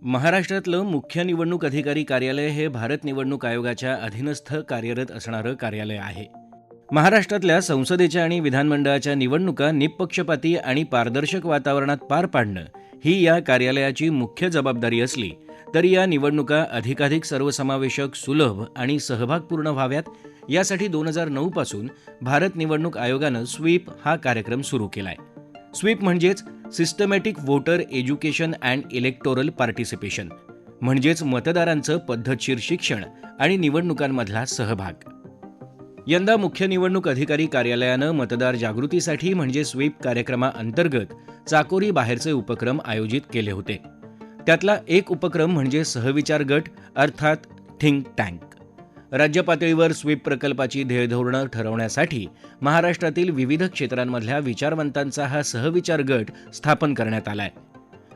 महाराष्ट्रातलं मुख्य निवडणूक अधिकारी कार्यालय हे भारत निवडणूक आयोगाच्या अधीनस्थ कार्यरत असणारं कार्यालय आहे. महाराष्ट्रातल्या संसदेच्या आणि विधानमंडळाच्या निवडणुका निपक्षपाती आणि पारदर्शक वातावरणात पार पाडणं ही या कार्यालयाची मुख्य जबाबदारी असली तरी या निवडणुका अधिकाधिक सर्वसमावेशक, सुलभ आणि सहभागपूर्ण व्हाव्यात यासाठी 2009 पासून भारत निवडणूक आयोगानं स्वीप हा कार्यक्रम सुरू केलाय. स्वीप म्हणजेच systematic voter education and electoral participation, म्हणजेच मतदारांचं पद्धतशीर शिक्षण आणि निवडणुकांमधला सहभाग. यंदा मुख्य निवडणूक अधिकारी कार्यालयानं मतदार जागृतीसाठी म्हणजे स्वीप कार्यक्रमाअंतर्गत चाकोरी बाहेरचे उपक्रम आयोजित केले होते. त्यातला एक उपक्रम म्हणजे सहविचार गट अर्थात थिंक टँक. राज्य पातळीवर स्वीप प्रकल्पाची ध्येयधोरणं ठरवण्यासाठी महाराष्ट्रातील विविध क्षेत्रांमधल्या विचारवंतांचा हा सहविचार गट स्थापन करण्यात आलाय.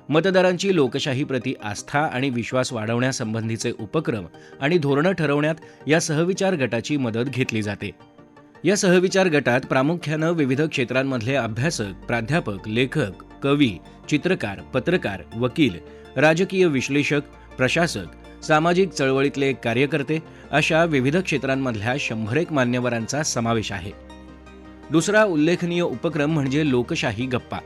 मतदारांची लोकशाहीप्रती आस्था आणि विश्वास वाढवण्यासंबंधीचे उपक्रम आणि धोरणं ठरवण्यात या सहविचार गटाची मदत घेतली जाते. या सहविचार गटात प्रामुख्यानं विविध क्षेत्रांमधले अभ्यासक, प्राध्यापक, लेखक, कवी, चित्रकार, पत्रकार, वकील, राजकीय विश्लेषक, प्रशासक, सामाजिक चळवळीतले कार्यकर्ते अशा विविध क्षेत्रांमधल्या 100 मान्यवरांचा समावेश आहे. दुसरा उल्लेखनीय उपक्रम म्हणजे लोकशाही गप्पा.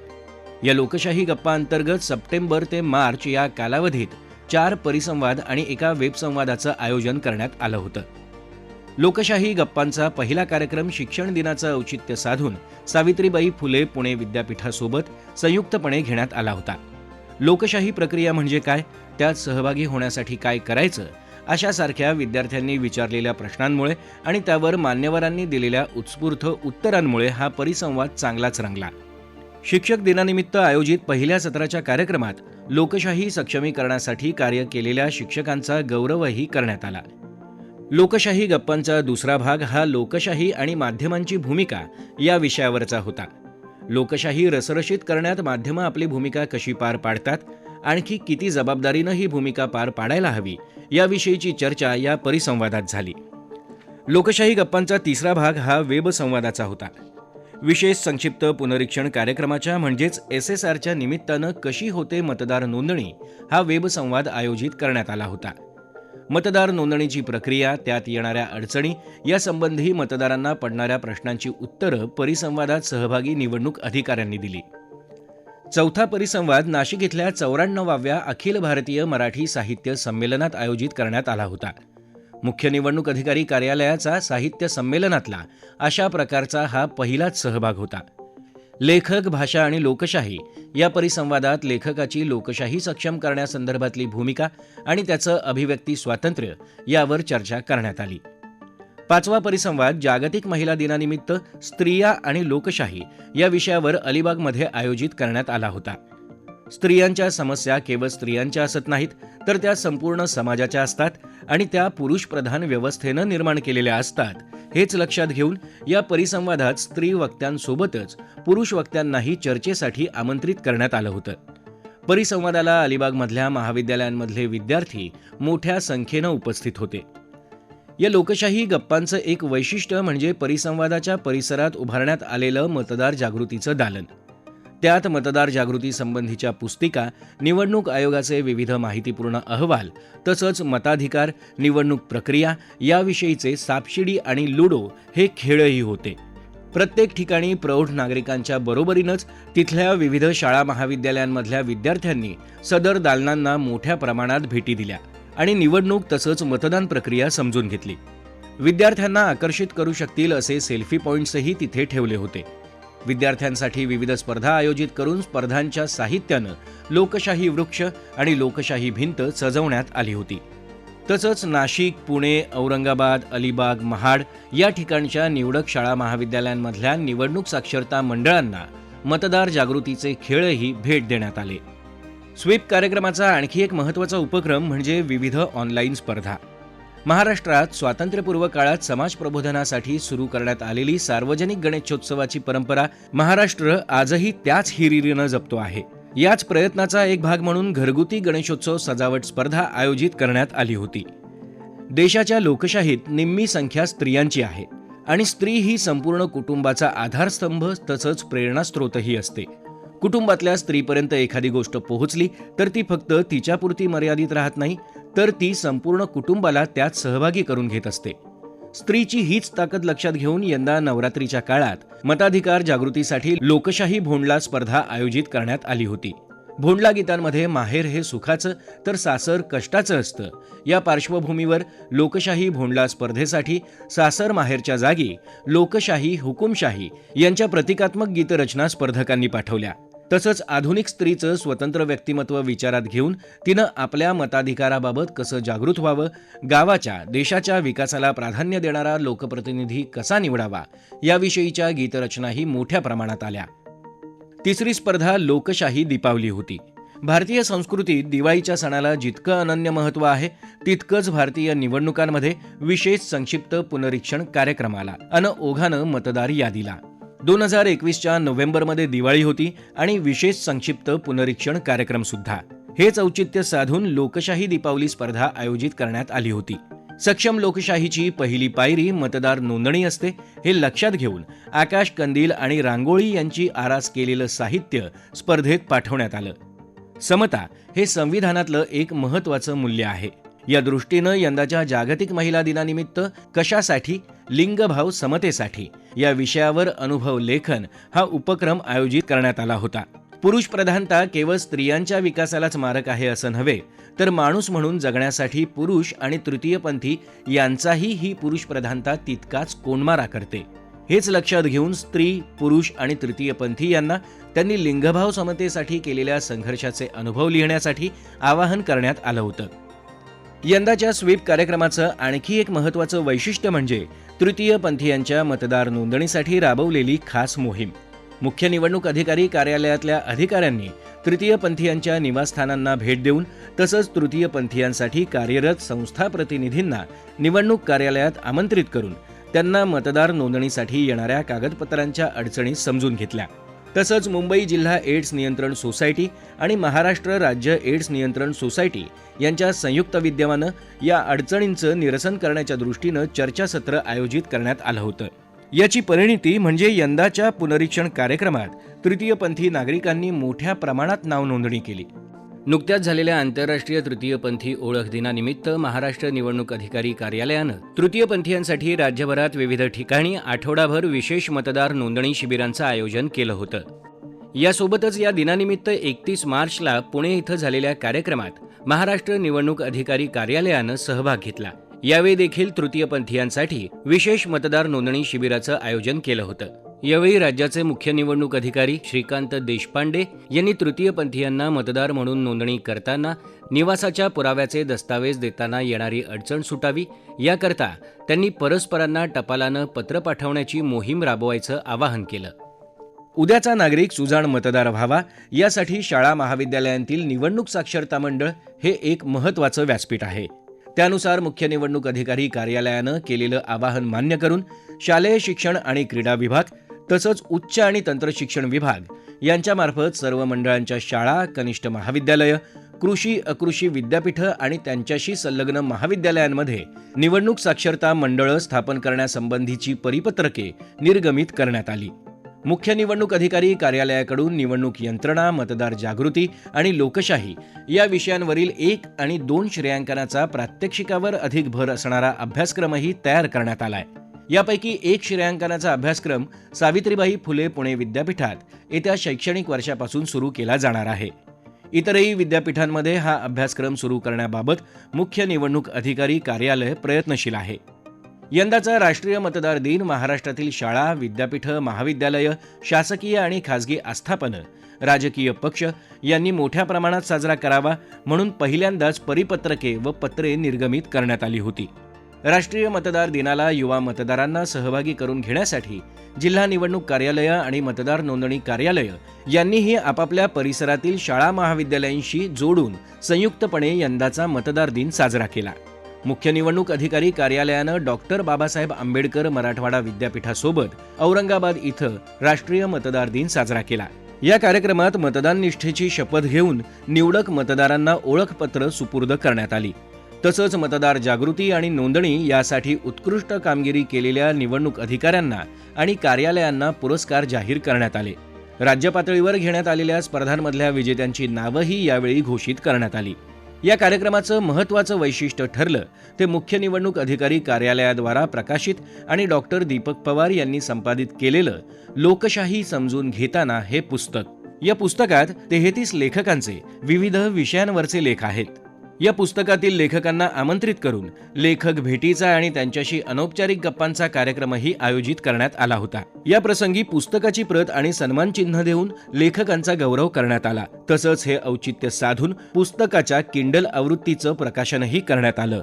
या लोकशाही गप्पा अंतर्गत सप्टेंबर ते मार्च या कालावधीत 4 परिसंवाद आणि एका वेबसंवादाचं आयोजन करण्यात आलं होतं. लोकशाही गप्पांचा पहिला कार्यक्रम शिक्षण दिनाचं औचित्य साधून सावित्रीबाई फुले पुणे विद्यापीठासोबत संयुक्तपणे घेण्यात आला होता. लोकशाही प्रक्रिया म्हणजे काय, त्यात सहभागी होण्यासाठी काय करायचं, अशासारख्या विद्यार्थ्यांनी विचारलेल्या प्रश्नांमुळे आणि त्यावर मान्यवरांनी दिलेल्या उत्स्फूर्त उत्तरांमुळे हा परिसंवाद चांगलाच रंगला. शिक्षक दिनानिमित्त आयोजित पहिल्या सत्राच्या कार्यक्रमात लोकशाही सक्षमीकरणासाठी कार्य केलेल्या शिक्षकांचा गौरवही करण्यात आला. लोकशाही गप्पांचा दुसरा भाग हा लोकशाही आणि माध्यमांची भूमिका या विषयावरचा होता. लोकशाही रसरशीत करण्यात माध्यमं आपली भूमिका कशी पार पाडतात, आणखी किती जबाबदारीनं ही भूमिका पार पाडायला हवी याविषयीची चर्चा या परिसंवादात झाली. लोकशाही गप्पांचा तिसरा भाग हा वेब संवादाचा होता. विशेष संक्षिप्त पुनरीक्षण कार्यक्रमाच्या म्हणजेच SSRच्या निमित्तानं कशी होते मतदार नोंदणी हा वेब संवाद आयोजित करण्यात आला होता. मतदार नोंदणीची प्रक्रिया, त्यात येणाऱ्या अडचणी यासंबंधी मतदारांना पडणाऱ्या प्रश्नांची उत्तरं परिसंवादात सहभागी निवडणूक अधिकाऱ्यांनी दिली. चौथा परिसंवाद नाशिक इथल्या 94व्या अखिल भारतीय मराठी साहित्य संमेलनात आयोजित करण्यात आला होता. मुख्य निवडणूक अधिकारी कार्यालयाचा साहित्य संमेलनातला अशा प्रकारचा हा पहिलाच सहभाग होता. लेखक, भाषा आणि लोकशाही या परिसंवादात लेखकाची लोकशाही सक्षम करण्यासंदर्भातली भूमिका आणि त्याचं अभिव्यक्ती स्वातंत्र्य यावर चर्चा करण्यात आली. पाचवा परिसंवाद जागतिक महिला दिनानिमित्त स्त्रिया आणि लोकशाही या विषयावर अलिबागमध्ये आयोजित करण्यात आला होता. स्त्रियांच्या समस्या केवळ स्त्रियांच्या असत नाहीत, तर त्या संपूर्ण समाजाच्या असतात आणि त्या पुरुषप्रधान व्यवस्थेनं निर्माण केलेल्या असतात. हेच लक्षात घेऊन या परिसंवादात स्त्री वक्त्यांसोबतच पुरुष वक्त्यांनाही चर्चेसाठी आमंत्रित करण्यात आलं होतं. परिसंवादाला अलिबागमधल्या महाविद्यालयांमधले विद्यार्थी मोठ्या संख्येनं उपस्थित होते. या लोकशाही गप्पांचं एक वैशिष्ट्य म्हणजे परिसंवादाच्या परिसरात उभारण्यात आलेलं मतदार जागृतीचं दालन. त्यात मतदार जागृती संबंधीच्या पुस्तिका, निवडणूक आयोगाचे विविध माहितीपूर्ण अहवाल तसंच मताधिकार, निवडणूक प्रक्रिया याविषयीचे सापशिडी आणि लुडो हे खेळही होते. प्रत्येक ठिकाणी प्रौढ नागरिकांच्या बरोबरीनंच तिथल्या विविध शाळा महाविद्यालयांमधल्या विद्यार्थ्यांनी सदर दालनांना मोठ्या प्रमाणात भेटी दिल्या आणि निवडणूक तसंच मतदान प्रक्रिया समजून घेतली. विद्यार्थ्यांना आकर्षित करू शकतील असे सेल्फी पॉईंट्सही तिथे ठेवले होते. विद्यार्थ्यांसाठी विविध स्पर्धा आयोजित करून स्पर्धांच्या साहित्यानं लोकशाही वृक्ष आणि लोकशाही भिंत सजवण्यात आली होती. तसंच नाशिक, पुणे, औरंगाबाद, अलिबाग, महाड या ठिकाणच्या निवडक शाळा महाविद्यालयांमधल्या निवडणूक साक्षरता मंडळांना मतदार जागृतीचे खेळही भेट देण्यात आले. स्वीप कार्यक्रमाचा आणखी एक महत्त्वाचा उपक्रम म्हणजे विविध ऑनलाईन स्पर्धा. महाराष्ट्रात स्वातंत्र्यपूर्व काळात समाज प्रबोधनासाठी सुरू करण्यात आलेली सार्वजनिक गणेशोत्सवाची परंपरा महाराष्ट्र आजही त्याच हिरिरीनं जपतो आहे. याच प्रयत्नाचा एक भाग म्हणून घरगुती गणेशोत्सव सजावट स्पर्धा आयोजित करण्यात आली होती. देशाच्या लोकशाहीत निम्मी संख्या स्त्रियांची आहे आणि स्त्री ही संपूर्ण कुटुंबाचा आधारस्तंभ तसंच प्रेरणास्त्रोतही असते. कुटुंबातल्या स्त्रीपर्यंत एखादी गोष्ट पोहोचली तर ती फक्त तिच्यापुरती मर्यादित राहत नाही, तर ती संपूर्ण कुटुंबाला त्यात सहभागी करून घेत असते. स्त्रीची हीच ताकद लक्षात घेऊन यंदा नवरात्रीच्या काळात मताधिकार जागृतीसाठी लोकशाही भोंडला स्पर्धा आयोजित करण्यात आली होती. भोंडला गीतांमध्ये माहेर हे सुखाचं तर सासर कष्टाचं असतं या पार्श्वभूमीवर लोकशाही भोंडला स्पर्धेसाठी सासर माहेरच्या जागी लोकशाही हुकुमशाही यांच्या प्रतिकात्मक गीतरचना स्पर्धकांनी पाठवल्या. तसंच आधुनिक स्त्रीचं स्वतंत्र व्यक्तिमत्व विचारात घेऊन तिनं आपल्या मताधिकाराबाबत कसं जागृत व्हावं, गावाच्या देशाच्या विकासाला प्राधान्य देणारा लोकप्रतिनिधी कसा निवडावा याविषयीच्या गीतरचनाही मोठ्या प्रमाणात आल्या. तिसरी स्पर्धा लोकशाही दीपावली होती. भारतीय संस्कृतीत दिवाळीच्या सणाला जितकं अनन्य महत्त्व आहे तितकंच भारतीय निवडणुकांमध्ये विशेष संक्षिप्त पुनरीक्षण कार्यक्रमाला अन ओघानं मतदार यादीला. 2021च्या नोव्हेंबरमध्ये दिवाळी होती आणि विशेष संक्षिप्त पुनरीक्षण कार्यक्रम सुद्धा. हेच औचित्य साधून लोकशाही दीपावली स्पर्धा आयोजित करण्यात आली होती. सक्षम लोकशाहीची पहिली पायरी मतदार नोंदणी असते हे लक्षात घेऊन आकाश कंदील आणि रांगोळी यांची आरास केलेलं साहित्य स्पर्धेत पाठवण्यात आलं. समता हे संविधानातलं एक महत्त्वाचं मूल्य आहे. या दृष्टीनं यंदाच्या जागतिक महिला दिनानिमित्त कशासाठी लिंगभाव समतेसाठी या विषयावर अनुभव लेखन हा उपक्रम आयोजित करण्यात आला होता. पुरुष प्रधानता केवळ स्त्रियांच्या विकासालाच मारक आहे असं नव्हे, तर माणूस म्हणून जगण्यासाठी पुरुष आणि तृतीयपंथी यांचाही ही पुरुष प्रधानता तितकाच कोंडमारा करते. हेच लक्षात घेऊन स्त्री, पुरुष आणि तृतीयपंथी यांना त्यांनी लिंगभाव समतेसाठी केलेल्या संघर्षाचे अनुभव लिहिण्यासाठी आवाहन करण्यात आलं होतं. यंदाच्या स्वीप कार्यक्रमाचं आणखी एक महत्त्वाचं वैशिष्ट्य म्हणजे तृतीयपंथीयांच्या मतदार नोंदणीसाठी राबवलेली खास मोहीम. मुख्य निवडणूक अधिकारी कार्यालयातल्या अधिकाऱ्यांनी तृतीयपंथीयांच्या निवासस्थानांना भेट देऊन तसंच तृतीयपंथीयांसाठी कार्यरत संस्था प्रतिनिधींना निवडणूक कार्यालयात आमंत्रित करून त्यांना मतदार नोंदणीसाठी येणाऱ्या कागदपत्रांच्या अडचणी समजून घेतल्या. तसंच मुंबई जिल्हा एड्स नियंत्रण सोसायटी आणि महाराष्ट्र राज्य एड्स नियंत्रण सोसायटी यांच्या संयुक्त विद्यमानं या अडचणींचं निरसन करण्याच्या दृष्टीनं चर्चासत्र आयोजित करण्यात आलं होतं. याची परिणिती म्हणजे यंदाच्या पुनरीक्षण कार्यक्रमात तृतीयपंथी नागरिकांनी मोठ्या प्रमाणात नाव नोंदणी केली. नुकत्याच झालेल्या आंतरराष्ट्रीय तृतीयपंथी ओळख दिनानिमित्त महाराष्ट्र निवडणूक अधिकारी कार्यालयानं तृतीयपंथीयांसाठी राज्यभरात विविध ठिकाणी आठवडाभर विशेष मतदार नोंदणी शिबिरांचं आयोजन केलं होतं. यासोबतच या दिनानिमित्त 31 मार्चला पुणे इथं झालेल्या कार्यक्रमात महाराष्ट्र निवडणूक अधिकारी कार्यालयानं सहभाग घेतला. यावेळी देखील तृतीयपंथीयांसाठी विशेष मतदार नोंदणी शिबिराचं आयोजन केलं होतं. यावेळी राज्याचे मुख्य निवडणूक अधिकारी श्रीकांत देशपांडे यांनी तृतीयपंथीयांना मतदार म्हणून नोंदणी करताना निवासाच्या पुराव्याचे दस्तावेज देताना येणारी अडचण सुटावी याकरता त्यांनी परस्परांना टपालानं पत्र पाठवण्याची मोहीम राबवायचं आवाहन केलं. उद्याचा नागरिक सुजाण मतदार व्हावा यासाठी शाळा महाविद्यालयांतील निवडणूक साक्षरता मंडळ हे एक महत्त्वाचं व्यासपीठ आहे. त्यानुसार मुख्य निवडणूक अधिकारी कार्यालयानं केलेलं आवाहन मान्य करून शालेय शिक्षण आणि क्रीडा विभाग तसंच उच्च आणि तंत्रशिक्षण विभाग यांच्यामार्फत सर्व मंडळांच्या शाळा, कनिष्ठ महाविद्यालयं, कृषी अकृषी विद्यापीठं आणि त्यांच्याशी संलग्न महाविद्यालयांमध्ये निवडणूक साक्षरता मंडळं स्थापन करण्यासंबंधीची परिपत्रके निर्गमित करण्यात आली. मुख्य निवडणूक अधिकारी कार्यालयाकडून निवडणूक यंत्रणा, मतदार जागृती आणि लोकशाही या विषयांवरील 1 आणि 2 श्रेयांकनाचा प्रात्यक्षिकावर अधिक भर असणारा अभ्यासक्रमही तयार करण्यात आलाय. यापैकी 1 श्रेयांकनाचा अभ्यासक्रम सावित्रीबाई फुले पुणे विद्यापीठात येत्या शैक्षणिक वर्षापासून सुरू केला जाणार आहे. इतरही विद्यापीठांमध्ये हा अभ्यासक्रम सुरू करण्याबाबत मुख्य निवडणूक अधिकारी कार्यालय प्रयत्नशील आहे. यंदाचा राष्ट्रीय मतदार दिन महाराष्ट्रातील शाळा, विद्यापीठं, महाविद्यालयं, शासकीय आणि खासगी आस्थापनं, राजकीय पक्ष यांनी मोठ्या प्रमाणात साजरा करावा म्हणून पहिल्यांदाच परिपत्रके व पत्रे निर्गमित करण्यात आली होती. राष्ट्रीय मतदार दिनाला युवा मतदारांना सहभागी करून घेण्यासाठी जिल्हा निवडणूक कार्यालयं आणि मतदार नोंदणी कार्यालयं यांनीही आपापल्या परिसरातील शाळा महाविद्यालयांशी जोडून संयुक्तपणे यंदाचा मतदार दिन साजरा केला. मुख्य निवडणूक अधिकारी कार्यालयानं डॉक्टर बाबासाहेब आंबेडकर मराठवाडा विद्यापीठासोबत औरंगाबाद इथं राष्ट्रीय मतदार दिन साजरा केला. या कार्यक्रमात मतदान निष्ठेची शपथ घेऊन निवडक मतदारांना ओळखपत्र सुपूर्द करण्यात आली. तसंच मतदार जागृती आणि नोंदणी यासाठी उत्कृष्ट कामगिरी केलेल्या निवडणूक अधिकाऱ्यांना आणि कार्यालयांना पुरस्कार जाहीर करण्यात आले. राज्य पातळीवर घेण्यात आलेल्या स्पर्धांमधल्या विजेत्यांची नावंही यावेळी घोषित करण्यात आली. या कार्यक्रमाचं महत्त्वाचं वैशिष्ट्य ठरलं ते मुख्य निवडणूक अधिकारी कार्यालयाद्वारा प्रकाशित आणि डॉक्टर दीपक पवार यांनी संपादित केलेलं लोकशाही समजून घेताना हे पुस्तक. या पुस्तकात 33 लेखकांचे विविध विषयांवरचे लेख आहेत. या पुस्तकातील लेखकांना आमंत्रित करून लेखक भेटीचा आणि त्यांच्याशी अनौपचारिक गप्पांचा कार्यक्रमही आयोजित करण्यात आला होता. या प्रसंगी पुस्तकाची प्रत आणि सन्मानचिन्ह देऊन लेखकांचा गौरव करण्यात आला. तसंच हे औचित्य साधून पुस्तकाच्या किंडल आवृत्तीचं प्रकाशनही करण्यात आलं.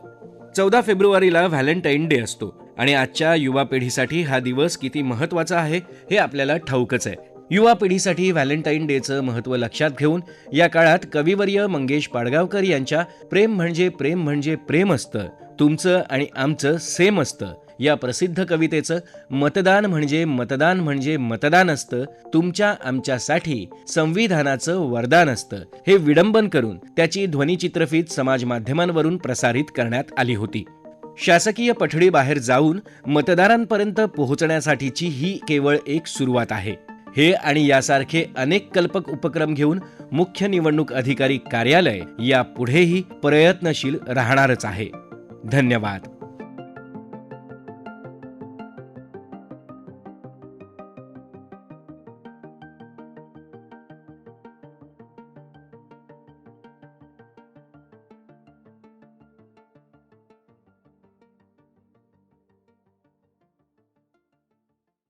14 फेब्रुवारीला व्हॅलेंटाईन डे असतो आणि आजच्या युवा पिढीसाठी हा दिवस किती महत्त्वाचा आहे हे आपल्याला ठाऊकच आहे. युवा पिढीसाठी व्हॅलेंटाईन डेचं महत्त्व लक्षात घेऊन या काळात कविवर्य मंगेश पाडगावकर यांच्या प्रेम म्हणजे प्रेम म्हणजे प्रेम असतं, तुमचं आणि आमचं सेम असतं या प्रसिद्ध कवितेचं मतदान म्हणजे मतदान म्हणजे मतदान असतं, तुमच्या आमच्यासाठी संविधानाचं वरदान असतं हे विडंबन करून त्याची ध्वनिचित्रफीत समाज माध्यमांवरून प्रसारित करण्यात आली होती. शासकीय पठडीबाहेर जाऊन मतदारांपर्यंत पोहोचण्यासाठीची ही केवळ एक सुरुवात आहे. हे आणि यासारखे अनेक कल्पक उपक्रम घेऊन मुख्य निवडणूक अधिकारी कार्यालय यापुढेही प्रयत्नशील राहणारच आहे. धन्यवाद.